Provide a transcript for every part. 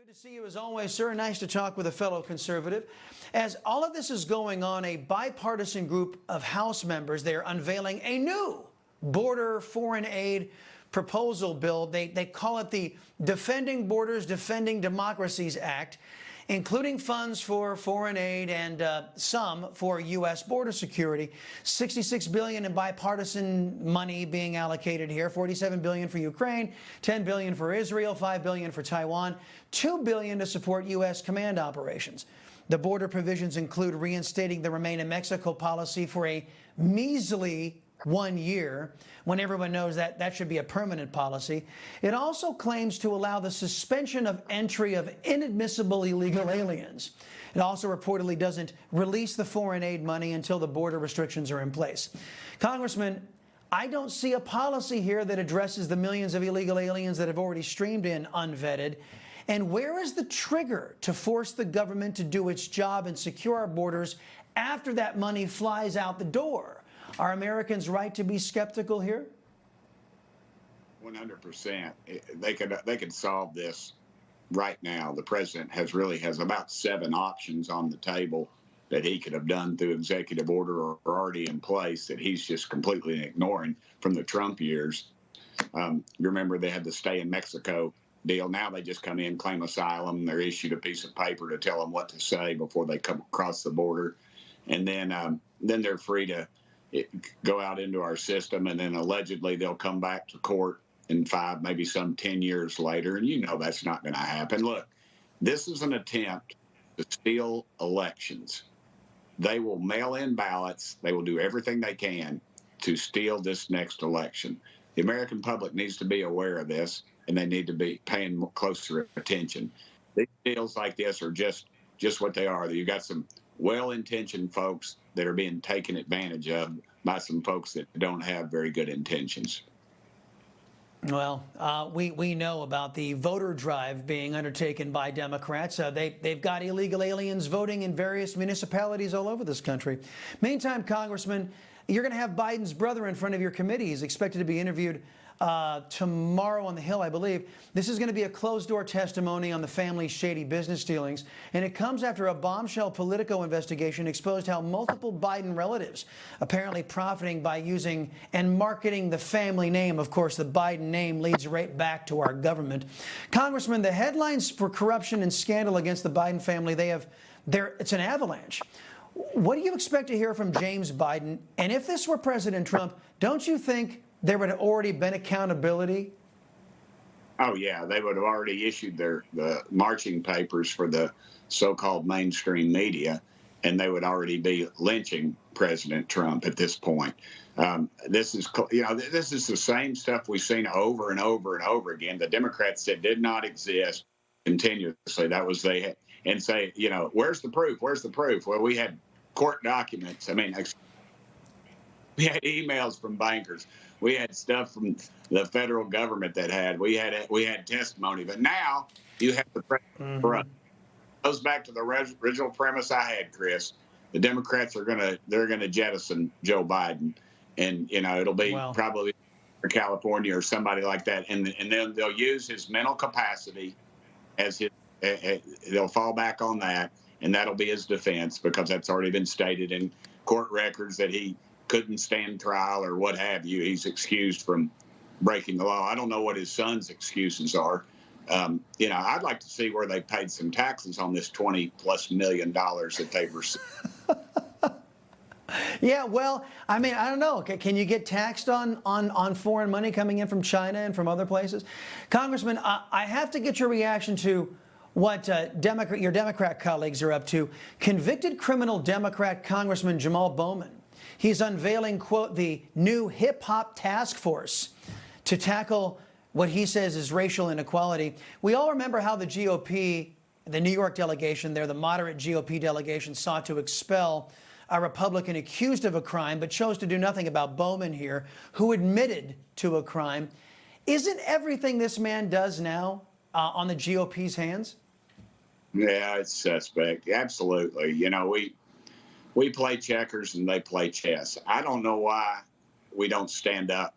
Good to see you as always, sir. Nice to talk with a fellow conservative. As all of this is going on, a bipartisan group of House members, they are unveiling a new border foreign aid proposal bill. They call it the Defending Borders, Defending Democracies Act, including funds for foreign aid and some for U.S. border security. $66 billion in bipartisan money being allocated here, $47 billion for Ukraine, $10 billion for Israel, $5 billion for Taiwan, $2 billion to support U.S. command operations. The border provisions include reinstating the Remain in Mexico policy for a measly 1 year, when everyone knows that that should be a permanent policy. It also claims to allow the suspension of entry of inadmissible illegal aliens. It also reportedly doesn't release the foreign aid money until the border restrictions are in place. Congressman, I don't see a policy here that addresses the millions of illegal aliens that have already streamed in unvetted. And where is the trigger to force the government to do its job and secure our borders after that money flies out the door? Are Americans right to be skeptical here? 100%. They could solve this right now. The president has about 7 options on the table that he could have done through executive order or already in place that he's just completely ignoring from the Trump years. You remember they had the stay in Mexico deal. Now they just come in, claim asylum. They're issued a piece of paper to tell them what to say before they come across the border, and then they're free to go out into our system, and then allegedly they'll come back to court in 5, maybe some 10 years later. And you know that's not going to happen. Look, this is an attempt to steal elections. They will mail in ballots. They will do everything they can to steal this next election. The American public needs to be aware of this, and they need to be paying closer attention. These deals like this are just what they are. You've got some well-intentioned folks that are being taken advantage of by some folks that don't have very good intentions. Well, we know about the voter drive being undertaken by Democrats. They've got illegal aliens voting in various municipalities all over this country. Meantime, Congressman, you're going to have Biden's brother in front of your committee. He's expected to be interviewed tomorrow on the Hill, I believe. This is going to be a closed-door testimony on the family's shady business dealings, and it comes after a bombshell Politico investigation exposed how multiple Biden relatives apparently profiting by using and marketing the family name. Of course, the Biden name leads right back to our government. Congressman, the headlines for corruption and scandal against the Biden family, it's an avalanche. What do you expect to hear from James Biden? And if this were President Trump, don't you think there would have already been accountability? Oh, yeah. They would have already issued the marching papers for the so-called mainstream media, and they would already be lynching President Trump at this point. This is the same stuff we've seen over and over and over again. The Democrats said did not exist continuously. That was and say, where's the proof? Where's the proof? Well, we had court documents. I mean, we had emails from bankers. We had stuff from the federal government we had testimony. But now you have the president. It goes back to the original premise I had, Chris. The Democrats are gonna jettison Joe Biden, and it'll be probably for California or somebody like that, and then they'll use his mental capacity as his. They'll fall back on that, and that'll be his defense, because that's already been stated in court records that he couldn't stand trial or what have you. He's excused from breaking the law. I don't know what his son's excuses are. I'd like to see where they paid some taxes on this $20+ million that they've received. Yeah, well, I mean, I don't know. Can you get taxed on foreign money coming in from China and from other places? Congressman, I have to get your reaction to what your Democrat colleagues are up to. Convicted criminal Democrat Congressman Jamal Bowman. He's unveiling, quote, the new hip-hop task force to tackle what he says is racial inequality. We all remember how the GOP, the New York delegation there, the moderate GOP delegation, sought to expel a Republican accused of a crime, but chose to do nothing about Bowman here, who admitted to a crime. Isn't everything this man does now on the GOP's hands? Yeah, it's suspect. Absolutely. We play checkers and they play chess. I don't know why we don't stand up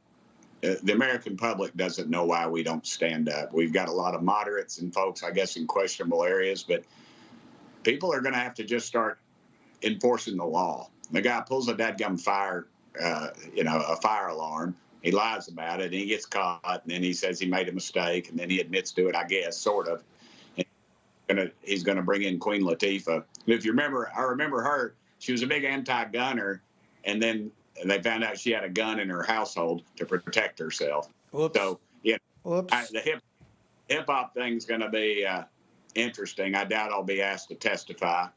the American public doesn't know why we don't stand up. We've got a lot of moderates and folks, I guess, in questionable areas, but people are going to have to just start enforcing the law. The guy pulls a dadgum a fire alarm. He lies about it, and he gets caught, and then he says he made a mistake, and then he admits to it, I guess, sort of. And he's going to bring in Queen Latifah. If you remember, I remember her. She was a big anti-gunner, and then they found out she had a gun in her household to protect herself. Whoops. So, the hip-hop thing's going to be interesting. I doubt I'll be asked to testify.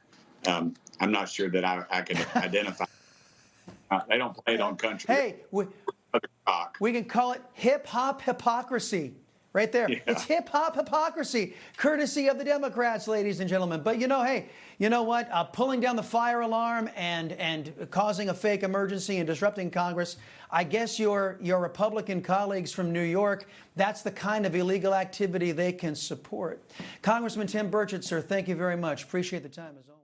I'm not sure that I can identify. They don't play it on country. Hey, we can call it hip-hop hypocrisy. Right there. Yeah. It's hip-hop hypocrisy, courtesy of the Democrats, ladies and gentlemen. But, hey, you know what? Pulling down the fire alarm and causing a fake emergency and disrupting Congress, I guess your Republican colleagues from New York, that's the kind of illegal activity they can support. Congressman Tim Burchett, sir, thank you very much. Appreciate the time, as always.